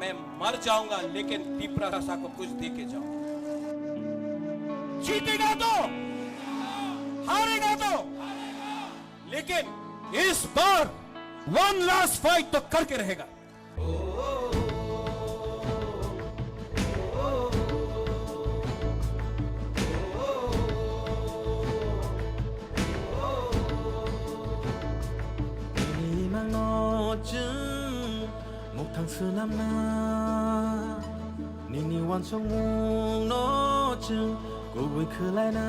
मैं मर जाऊंगा लेकिन त्रिपुरा को कुछ दे के जाऊंगा। जीतेगा तो, हारेगा तो, लेकिन इस बार वन लास्ट फाइट तो करके रहेगा। Thằng xưa năm na Nini wan song mong no chừng Cô vui khứ lại na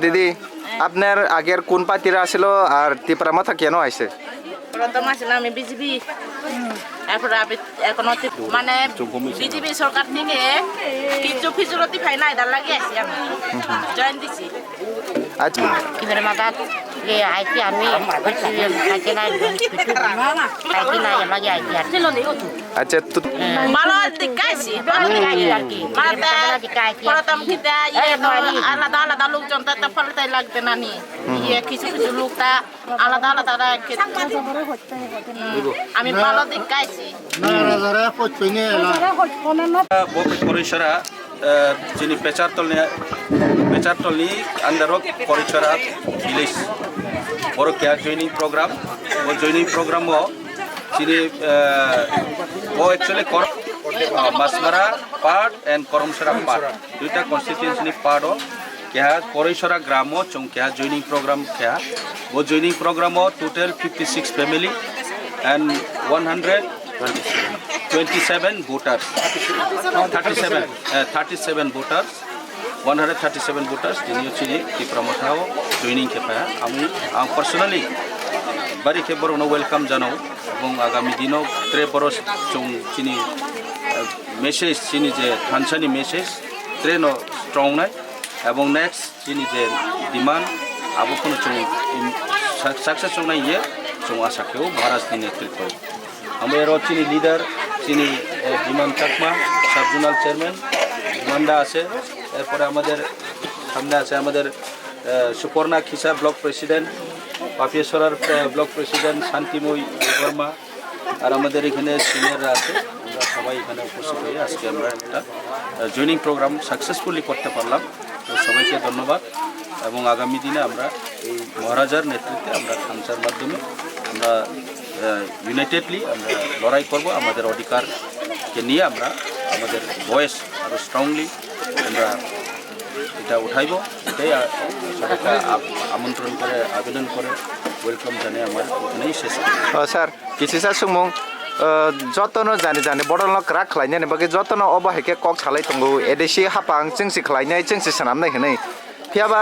দিদি আপনার আগের কোন পার্টিরা আসছিল আর ত্রিপুরা মাথা কেন আইছে? প্রথম আসলে আমি বিজেপি এখন মানে বিজেপি সরকার থেকে কিছু ফিজুরতি পাই নাই তার লাগে আসি আমি জয়েন দিছি। আচ্ছা কিভাবে মাদাত যে আইটি আমি আইটি নাই আইটি নাই আমাকে আইটি আছে আচ্ছা তো ভালো দিকাইছি ভালো দিকাইছি আর কি মানে প্রথম কিটা আলাদা আলাদা লোকজন তা ফলতে লাগবে না নি কিছু কিছু লোকটা আলাদা আলাদা আমি ভালো দিকাইছি পরিসরা যিনি পেচারতলনি আন্ডার পরিসরা ভিলেজ বড় কেয়ার জয়নিং প্রোগ্রাম ও জয়নিং প্রোগ্রাম যিনি ও একচুয়ালি মাসমারা পার্ট এন্ড করমসরা পার্ট দুইটা কনস্টিটিউয়েন্সি পার্ট কেহা পরিসরা গ্রাম চং কেহা জয়নিং প্রোগ্রাম কেহা ও joining program total 56 family and 127 voters 37 voters 137 voters যিনি চিনি ত্রিপুরা মাথাও জয়নিং খেপায়া আমি পার্সোনালি বাড়ি কে বড় ওয়েলকাম জানাও এবং আগামী দিনও ত্রে বড় চং চিনি মেসেজ চিনি যে থানসানি মেসেজ ট্রেন স্ট্রং নাই এবং নেক্সট চিনি যে ডিমান্ড আবো কোনো চং সাকসেস চং নাই ইয়ে চং আশাকেও মহারাজনি নেতৃত্ব আমাদের চিনি লিডার চিনি Biman Chakma sub zonal chairman মান্ডা আছে এরপরে আমাদের সামনে আছে আমাদের সুপর্ণা খিসা ব্লক প্রেসিডেন্ট পাপিয়েশ্বরার ব্লক প্রেসিডেন্ট শান্তিময়ী বর্মা আর আমাদের এখানে সিনিয়ররা আছে আমরা সবাই এখানে উপস্থিত হয়ে আজকে আমরা একটা জয়নিং প্রোগ্রাম সাকসেসফুলি করতে পারলাম তো সবাইকে ধন্যবাদ এবং আগামী দিনে আমরা এই মহারাজার নেতৃত্বে আমরা খামসার মাধ্যমে আমরা ইউনাইটেডলি আমরা লড়াই করব আমাদের অধিকারকে নিয়ে আমরা আমাদের ভয়েস আরও স্ট্রংলি আমরা এটা উঠাইব এটাই সবাইকে আমন্ত্রণ করে আবেদন করে ওয়েলকাম জানিয়ে আমার এখানেই শেষ করি স্যার কিছু স্যার সুমুং যতনো জানি জানি বড়লক রাগ খালাইनाय बागै যতনো অবহেকে কক ছালাই দंगौ एदेसि हापां जोंसि खालायनाय जोंसि सानामनाय हनै फियाबा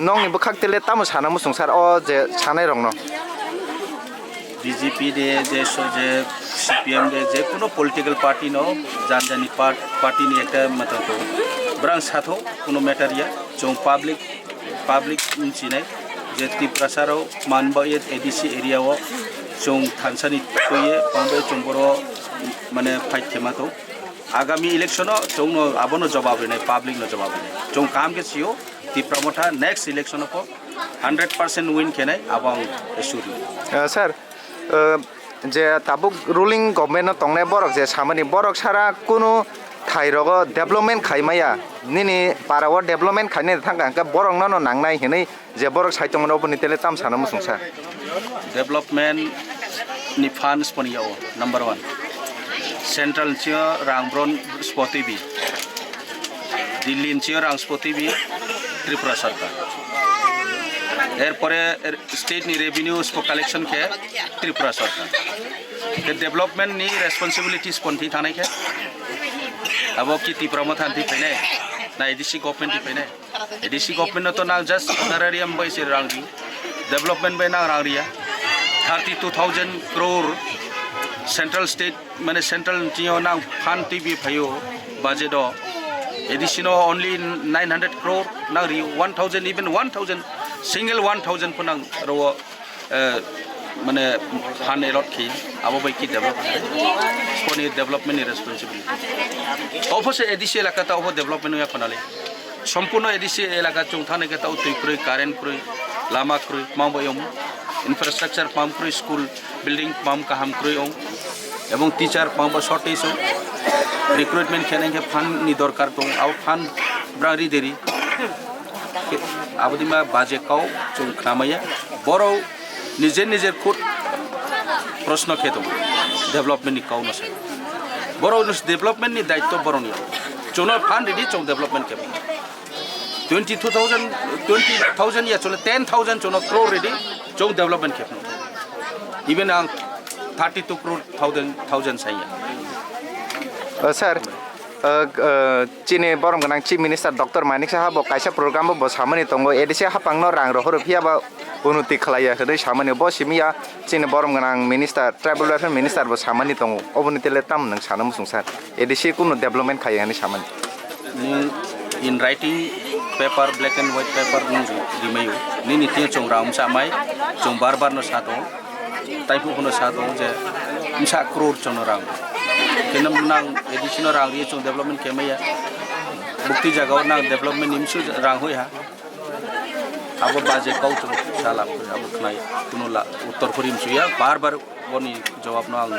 नंनिबो खाकतेले तामु साना मुसुं सार अ जे सानाय रंनो बीजेपी दे जे सीपीएम दे जे कोनो पॉलिटिकल पार्टी नो जानजानी पार्टी नि एकटा मतलब ब्रांच साथो कोनो मैटरिया जों पब्लिक मिन्थिनाय जे त्रिपुरासाराव मानबाय एडीसी एरियाव जों थानसानि तोये बांबे जों बर' माने फाइट खेमाखौ आगामी इलेक्शनाव जों आबनो जवाब होनाय पब्लिक नो जवाब होनाय जों काम के सियो त्रिपुरा मथा नेक्स्ट इलेक्शन को 100% विन खेनाय आबां एसुरि স্যার যে তাবুক রুলিং গভর্নমেন্ট তংনাय বরক যে সামানি বরক সারা কোনো থাইরগ ডেভেলপমেন্ট খাইমায়া নিনি পারাव ডেভেলপমেন্ট খাইনে थांगा बरक न नांनाय हेनै जे बरक साइतमन ओपनि तेले ताम साना मुसुं सार डेभलपमेंट नि फंड्स पनियाव नंबर 1 सेंट्रल चियो रांब्रन स्पतिबि दिल्ली चियो रां स्पतिबि त्रिपुरा सरकार एरपरे स्टेट नि रेवेन्यू कलेक्शन के त्रिपुरा सरकार के डेवलपमेंट नि रेस्पॉन्सिबिलिटीज पन्थि थानाय के अब कि त्रिपुरा मथा थि फैनाय ना एडीसी गवर्नमेंट थि फैनाय एडीसी गवर्नमेंट तो ना जस्ट ऑनरेरियम बैसे रांगि डेवलपमेंट बे ना रांगरिया 32,000 करोड़ सेंट्रल स्टेट माने सेंट्रल जियो ना फंड टीवी फायो बजेट एडिशनो ओनली 900 करोड़ ना 1000 even 1000 single 1000 punang ro माने फान एलट की अब बाई की डेवलप स्पनी डेवलपमेंट नि रेस्पॉन्सिबिलिटी अवश्य एडिसी एलाका ता अब डेवलपमेंट या कोनाले सम्पूर्ण एडिसी एलाका चों थाने के ता तुई क्रुई कारेंट क्रुई लामा क्रुई माम बयम इंफ्रास्ट्रक्चर पाम क्रुई स्कूल बिल्डिंग पाम काहाम क्रुई ओं एवं टीचर पाम शॉर्टेज हो रिक्रुटमेंट खेने के फान नि दरकार दं आव फान ब्रारी देरी आबदिमा बाजे काव जों खामाया बर' निजे निजे खुद प्रश्न खेदों डेवलपमेंट नि काव नसे बर' डेवलपमेंट नि दायित्व बर'नि जोंनो फान रेडी जों डेवलपमेंट के 20,000 या चले 10,000 जोंनो क्रोर रेडी जों डेवलपमेंट के इवन आं 32 crore thousand saya sir chini borom ganang chief minister dr manik saha bo kaisa program bo samani tongo edise hapangno rang rohor phia ba unuti khlaya hodoi samani bo simia chini borom ganang minister tribal welfare minister bo samani tongo oboni tele tam nang sanam sungsar edise kuno development khayani samani in writing paper black and white paper rimayu ni tie chong ram samai chong bar no sato taipu kono sato je 1 crore chong rang kenam nang additional rang ri chong development kemaya bukti jagao nang development nimsu rang hoya abo baje kau chong sala abo khnai tunula uttor korim suya bar boni jawab no ang